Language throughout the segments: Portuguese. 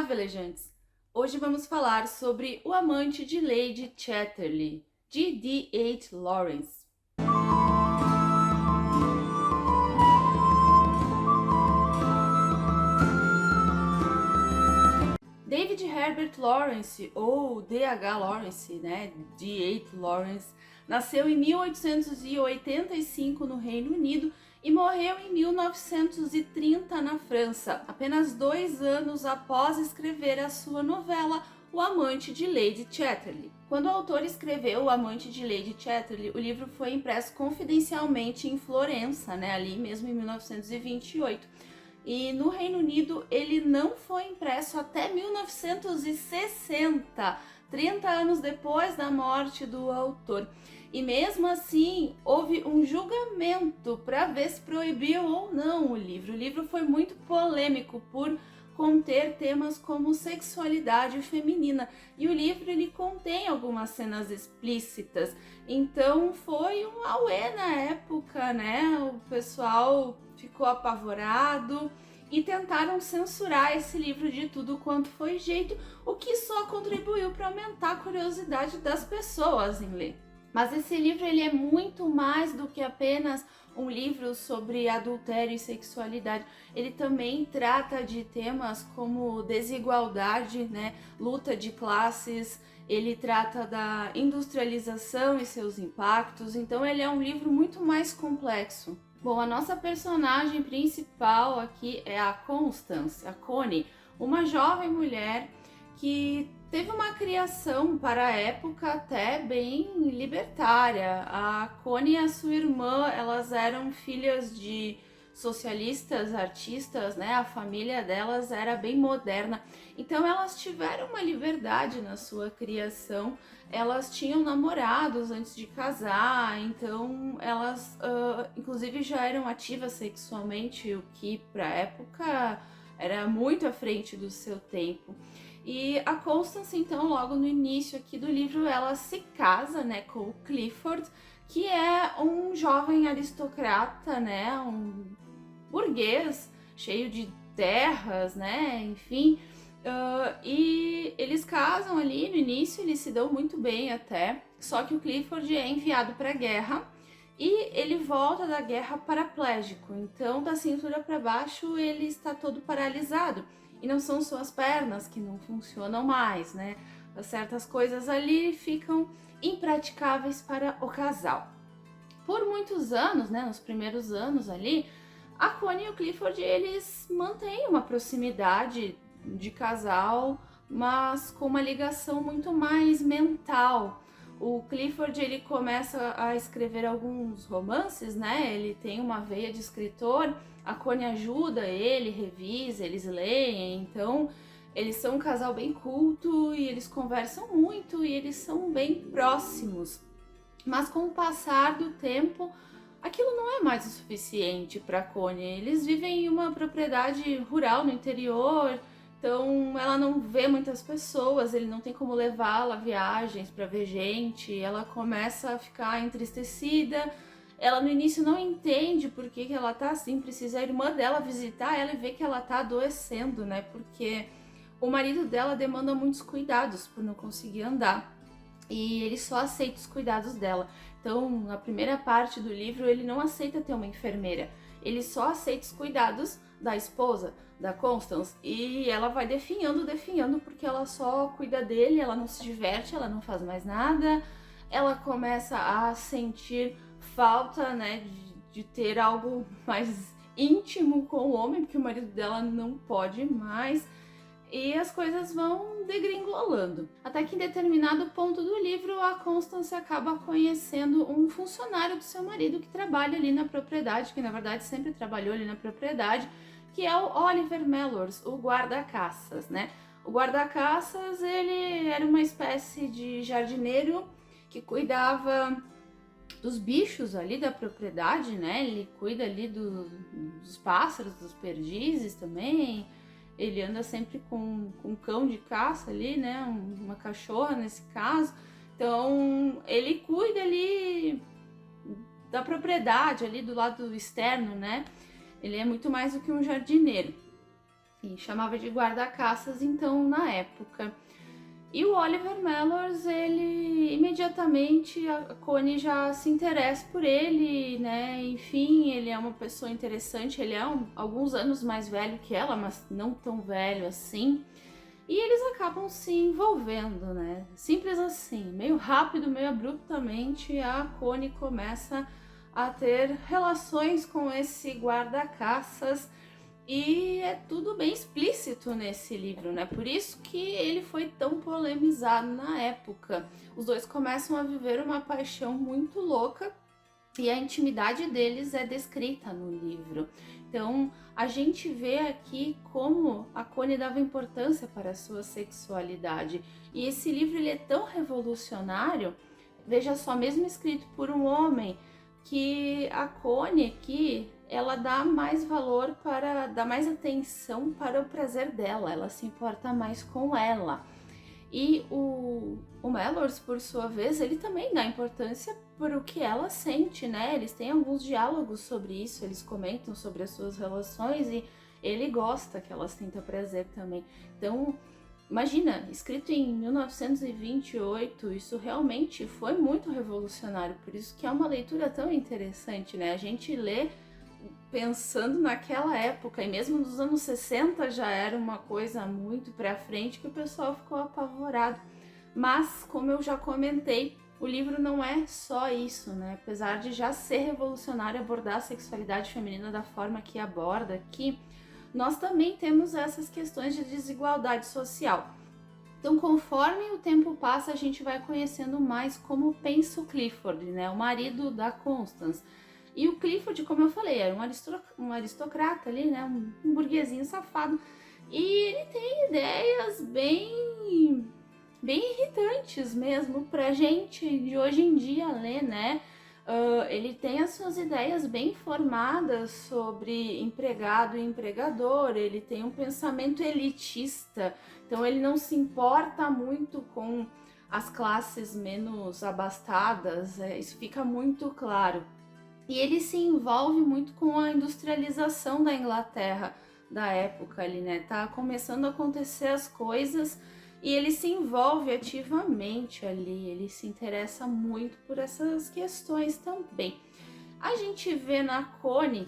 velejantes! Hoje vamos falar sobre O Amante de Lady Chatterley, de D.H. Lawrence. David Herbert Lawrence, ou D.H. Lawrence, né, D.H. Lawrence, nasceu em 1885 no Reino Unido e morreu em 1930 na França, apenas 2 anos após escrever a sua novela O Amante de Lady Chatterley. Quando o autor escreveu O Amante de Lady Chatterley, o livro foi impresso confidencialmente em Florença, né, ali mesmo em 1928. E no Reino Unido ele não foi impresso até 1960, 30 anos depois da morte do autor. E mesmo assim, houve um julgamento para ver se proibiam ou não o livro. O livro foi muito polêmico por conter temas como sexualidade feminina. E o livro ele contém algumas cenas explícitas. Então foi um auê na época, né? O pessoal ficou apavorado e tentaram censurar esse livro de tudo quanto foi jeito, o que só contribuiu para aumentar a curiosidade das pessoas em ler. Mas esse livro ele é muito mais do que apenas um livro sobre adultério e sexualidade. Ele também trata de temas como desigualdade, né, luta de classes, ele trata da industrialização e seus impactos, então ele é um livro muito mais complexo. Bom, a nossa personagem principal aqui é a Constance, a Connie, uma jovem mulher que teve uma criação para a época até bem libertária. A Connie e a sua irmã, elas eram filhas de socialistas, artistas, né? A família delas era bem moderna. Então elas tiveram uma liberdade na sua criação. Elas tinham namorados antes de casar, então elas inclusive já eram ativas sexualmente, o que para a época era muito à frente do seu tempo. E a Constance, então, logo no início aqui do livro, ela se casa, né, com o Clifford, que é um jovem aristocrata, né, um burguês, cheio de terras, né, enfim. E eles casam ali no início, eles se dão muito bem até, só que o Clifford é enviado para a guerra e ele volta da guerra paraplégico, então da cintura para baixo ele está todo paralisado. E não são só as pernas que não funcionam mais, né? Certas coisas ali ficam impraticáveis para o casal. Por muitos anos, né, nos primeiros anos ali, a Connie e o Clifford, eles mantêm uma proximidade de casal, mas com uma ligação muito mais mental. O Clifford, ele começa a escrever alguns romances, né? Ele tem uma veia de escritor. A Connie ajuda ele, revisa, eles leem. Então, eles são um casal bem culto e eles conversam muito e eles são bem próximos. Mas com o passar do tempo, aquilo não é mais o suficiente para a Connie. Eles vivem em uma propriedade rural no interior. Então ela não vê muitas pessoas, ele não tem como levá-la a viagens para ver gente, ela começa a ficar entristecida, ela no início não entende por que ela tá assim, precisa a irmã dela visitar ela e ver que ela tá adoecendo, né, porque o marido dela demanda muitos cuidados por não conseguir andar e ele só aceita os cuidados dela. Então na primeira parte do livro ele não aceita ter uma enfermeira, ele só aceita os cuidados da esposa, da Constance, e ela vai definhando, porque ela só cuida dele, ela não se diverte, ela não faz mais nada, ela começa a sentir falta, né, de ter algo mais íntimo com o homem, porque o marido dela não pode mais, e as coisas vão degringolando. Até que em determinado ponto do livro, a Constance acaba conhecendo um funcionário do seu marido que trabalha ali na propriedade, que na verdade sempre trabalhou ali na propriedade, que é o Oliver Mellors, o guarda-caças, né? O guarda-caças, ele era uma espécie de jardineiro que cuidava dos bichos ali da propriedade, né? Ele cuida ali dos pássaros, dos perdizes também. Ele anda sempre com um cão de caça ali, né? Uma cachorra nesse caso. Então, ele cuida ali da propriedade ali do lado externo, né? Ele é muito mais do que um jardineiro. e chamava de guarda-caças então na época. E o Oliver Mellors, ele imediatamente, a Connie já se interessa por ele, né? Enfim, ele é uma pessoa interessante, ele é alguns anos mais velho que ela, mas não tão velho assim. E eles acabam se envolvendo, né? Simples assim, meio rápido, meio abruptamente, a Connie começa a ter relações com esse guarda-caças. E é tudo bem explícito nesse livro, né? Por isso que ele foi tão polemizado na época. Os dois começam a viver uma paixão muito louca e a intimidade deles é descrita no livro. Então, a gente vê aqui como a Connie dava importância para a sua sexualidade. E esse livro ele é tão revolucionário, veja só, mesmo escrito por um homem, que a Connie aqui ela dá mais valor dá mais atenção para o prazer dela, ela se importa mais com ela. E o Mellors, por sua vez, ele também dá importância para o que ela sente, né? Eles têm alguns diálogos sobre isso, eles comentam sobre as suas relações e ele gosta que ela sinta prazer também. Então, imagina, escrito em 1928, isso realmente foi muito revolucionário, por isso que é uma leitura tão interessante, né? A gente lê pensando naquela época, e mesmo nos anos 60 já era uma coisa muito pra frente que o pessoal ficou apavorado. Mas, como eu já comentei, o livro não é só isso, né? Apesar de já ser revolucionário abordar a sexualidade feminina da forma que aborda aqui, nós também temos essas questões de desigualdade social. Então, conforme o tempo passa, a gente vai conhecendo mais como pensa o Clifford, né? O marido da Constance. E o Clifford, como eu falei, era um aristocrata ali, né? Um burguesinho safado. E ele tem ideias bem irritantes mesmo pra gente de hoje em dia ler, né? Ele tem as suas ideias bem formadas sobre empregado e empregador, ele tem um pensamento elitista, então ele não se importa muito com as classes menos abastadas, isso fica muito claro. E ele se envolve muito com a industrialização da Inglaterra da época ali, né? Tá começando a acontecer as coisas e ele se envolve ativamente ali, ele se interessa muito por essas questões também. A gente vê na Connie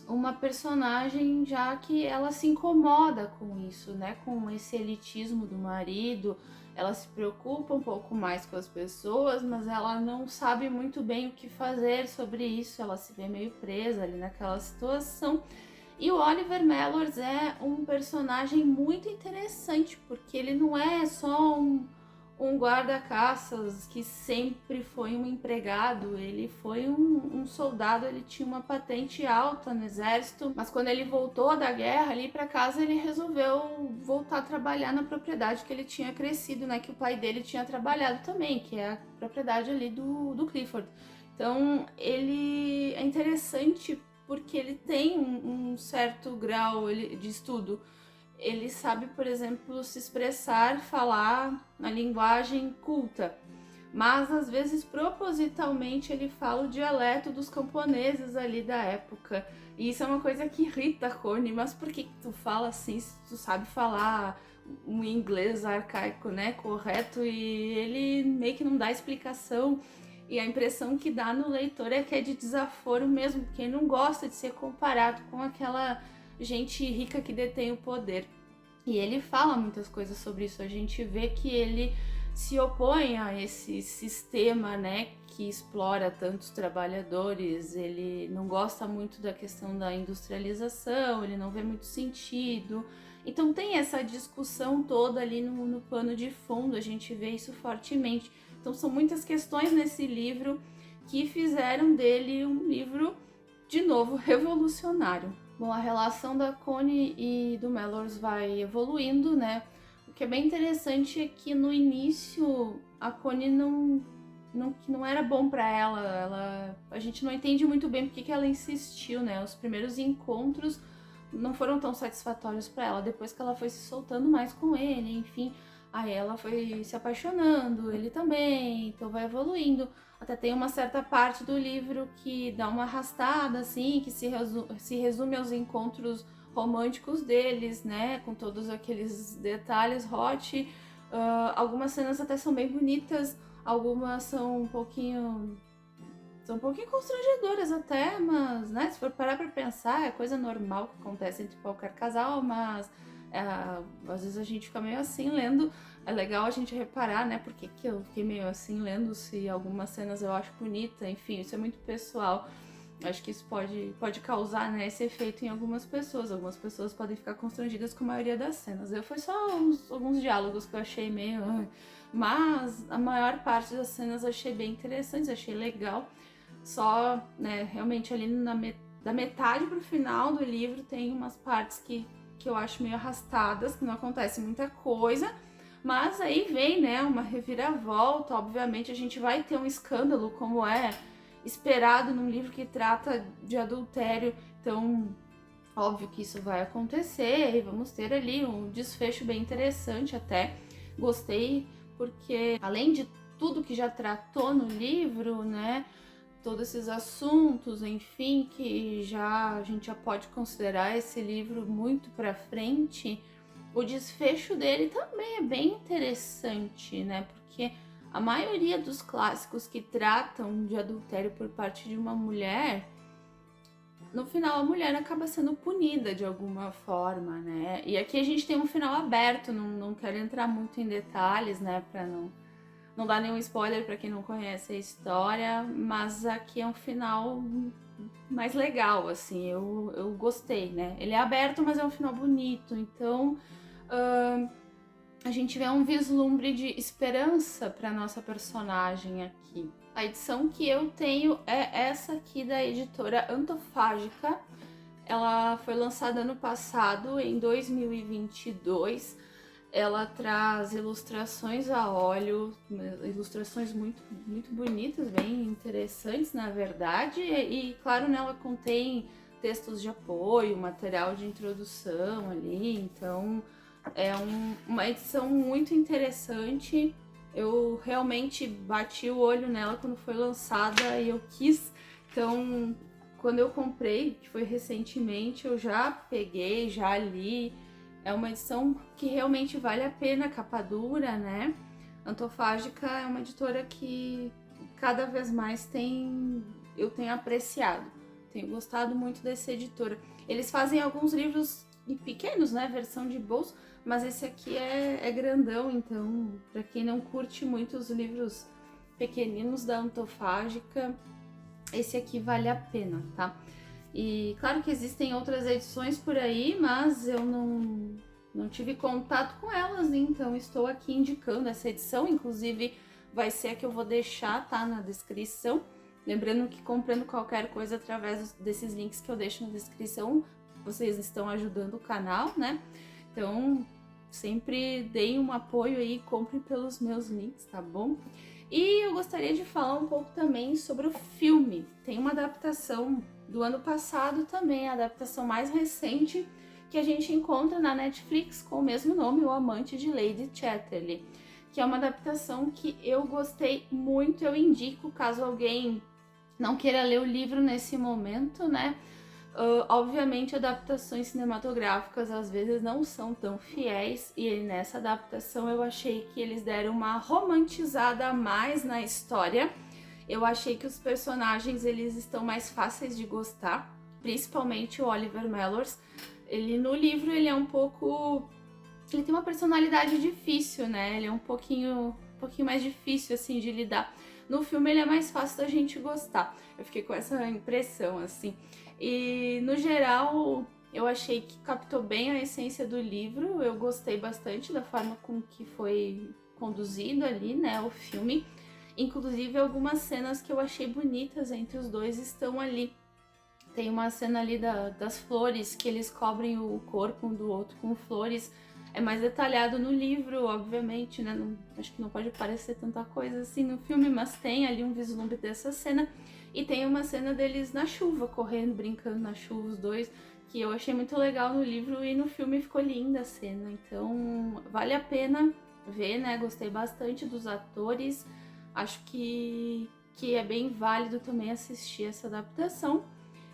uma personagem já que ela se incomoda com isso, né? Com esse elitismo do marido, ela se preocupa um pouco mais com as pessoas, mas ela não sabe muito bem o que fazer sobre isso, ela se vê meio presa ali naquela situação. E o Oliver Mellors é um personagem muito interessante, porque ele não é só um guarda-caças que sempre foi um empregado, ele foi um soldado, ele tinha uma patente alta no exército, mas quando ele voltou da guerra ali para casa, ele resolveu voltar a trabalhar na propriedade que ele tinha crescido, né, que o pai dele tinha trabalhado também, que é a propriedade ali do Clifford. Então ele é interessante porque ele tem um certo grau de estudo. Ele sabe, por exemplo, se expressar, falar na linguagem culta, mas às vezes propositalmente ele fala o dialeto dos camponeses ali da época. E isso é uma coisa que irrita a Connie, mas por que tu fala assim se tu sabe falar um inglês arcaico, né, correto? E ele meio que não dá explicação. E a impressão que dá no leitor é que é de desaforo mesmo, porque ele não gosta de ser comparado com aquela gente rica que detém o poder. E ele fala muitas coisas sobre isso. A gente vê que ele se opõe a esse sistema, né, que explora tantos trabalhadores. Ele não gosta muito da questão da industrialização, ele não vê muito sentido. Então tem essa discussão toda ali no pano de fundo, a gente vê isso fortemente. Então são muitas questões nesse livro que fizeram dele um livro, de novo, revolucionário. Bom, a relação da Connie e do Mellors vai evoluindo, né? O que é bem interessante é que no início a Connie não era bom para ela. A gente não entende muito bem porque que ela insistiu, né? Os primeiros encontros não foram tão satisfatórios para ela. Depois que ela foi se soltando mais com ele, enfim, aí ela foi se apaixonando, ele também, então vai evoluindo. Até tem uma certa parte do livro que dá uma arrastada, assim, que se resume aos encontros românticos deles, né, com todos aqueles detalhes hot. Algumas cenas até são bem bonitas, algumas são um pouquinho constrangedoras até, mas, né, se for parar pra pensar, é coisa normal que acontece entre qualquer casal, mas às vezes a gente fica meio assim lendo. É legal a gente reparar, né, por que eu fiquei meio assim lendo, se algumas cenas eu acho bonita, enfim, isso é muito pessoal. Acho que isso pode causar, né, esse efeito em algumas pessoas. Algumas pessoas podem ficar constrangidas com a maioria das cenas. Foi só alguns diálogos que eu achei meio... Mas a maior parte das cenas eu achei bem interessantes, achei legal. Só, né, realmente ali da metade pro final do livro tem umas partes que eu acho meio arrastadas, que não acontece muita coisa. Mas aí vem, né, uma reviravolta. Obviamente a gente vai ter um escândalo, como é esperado num livro que trata de adultério, então óbvio que isso vai acontecer e vamos ter ali um desfecho bem interessante até. Gostei porque além de tudo que já tratou no livro, né, todos esses assuntos, enfim, que a gente já pode considerar esse livro muito para frente, o desfecho dele também é bem interessante, né, porque a maioria dos clássicos que tratam de adultério por parte de uma mulher, no final a mulher acaba sendo punida de alguma forma, né? E aqui a gente tem um final aberto, não quero entrar muito em detalhes, né? Pra não dar nenhum spoiler pra quem não conhece a história, mas aqui é um final mais legal, assim, eu gostei, né? Ele é aberto, mas é um final bonito, então... a gente vê um vislumbre de esperança para nossa personagem aqui. A edição que eu tenho é essa aqui da editora Antofágica. Ela foi lançada ano passado, em 2022. Ela traz ilustrações a óleo, ilustrações muito, muito bonitas, bem interessantes, na verdade. E claro, nela contém textos de apoio, material de introdução ali, então... É uma edição muito interessante. Eu realmente bati o olho nela quando foi lançada e eu quis. Então, quando eu comprei, que foi recentemente, eu já peguei, já li. É uma edição que realmente vale a pena, capa dura, né? Antofágica é uma editora que cada vez mais eu tenho apreciado. Tenho gostado muito dessa editora. Eles fazem alguns livros pequenos, né? Versão de bolso. Mas esse aqui é grandão, então, para quem não curte muito os livros pequeninos da Antofágica, esse aqui vale a pena, tá? E claro que existem outras edições por aí, mas eu não tive contato com elas, então estou aqui indicando essa edição, inclusive vai ser a que eu vou deixar, tá, na descrição. Lembrando que comprando qualquer coisa através desses links que eu deixo na descrição, vocês estão ajudando o canal, né? Então, sempre deem um apoio aí, comprem pelos meus links, tá bom? E eu gostaria de falar um pouco também sobre o filme. Tem uma adaptação do ano passado também, a adaptação mais recente, que a gente encontra na Netflix com o mesmo nome, O Amante de Lady Chatterley, que é uma adaptação que eu gostei muito, eu indico caso alguém não queira ler o livro nesse momento, né? Obviamente, adaptações cinematográficas às vezes não são tão fiéis, e nessa adaptação eu achei que eles deram uma romantizada a mais na história. Eu achei que os personagens eles estão mais fáceis de gostar, principalmente o Oliver Mellors. No livro ele é um pouco... ele tem uma personalidade difícil, né? Ele é um pouquinho mais difícil assim de lidar. No filme ele é mais fácil da gente gostar. Eu fiquei com essa impressão, assim. E, no geral, eu achei que captou bem a essência do livro. Eu gostei bastante da forma com que foi conduzido ali, né, o filme. Inclusive, algumas cenas que eu achei bonitas entre os dois estão ali. Tem uma cena ali das flores, que eles cobrem o corpo um do outro com flores. É mais detalhado no livro, obviamente, né? Acho que não pode parecer tanta coisa assim no filme, mas tem ali um vislumbre dessa cena. E tem uma cena deles na chuva, correndo, brincando na chuva, os dois, que eu achei muito legal no livro e no filme ficou linda a cena. Então, vale a pena ver, né? Gostei bastante dos atores. Acho que é bem válido também assistir essa adaptação.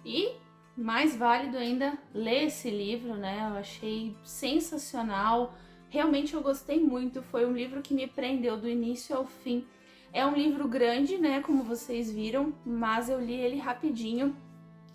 E mais válido ainda ler esse livro, né? Eu achei sensacional. Realmente eu gostei muito. Foi um livro que me prendeu do início ao fim. É um livro grande, né? Como vocês viram, mas eu li ele rapidinho.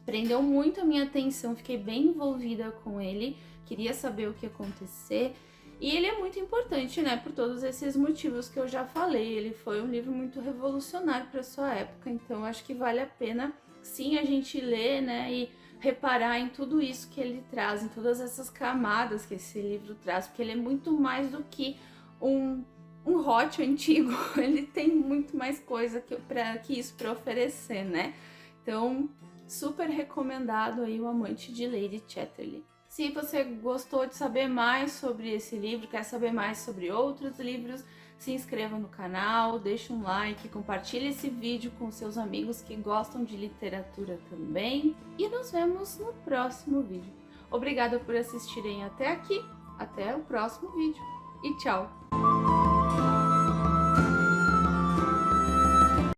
Prendeu muito a minha atenção. Fiquei bem envolvida com ele. Queria saber o que ia acontecer. E ele é muito importante, né? Por todos esses motivos que eu já falei. Ele foi um livro muito revolucionário para sua época. Então acho que vale a pena, sim, a gente ler, né? E reparar em tudo isso que ele traz, em todas essas camadas que esse livro traz, porque ele é muito mais do que um hot antigo, ele tem muito mais coisa que isso para oferecer, né? Então, super recomendado aí O Amante de Lady Chatterley. Se você gostou de saber mais sobre esse livro, quer saber mais sobre outros livros, se inscreva no canal, deixe um like, compartilhe esse vídeo com seus amigos que gostam de literatura também. E nos vemos no próximo vídeo. Obrigada por assistirem até aqui, até o próximo vídeo e tchau!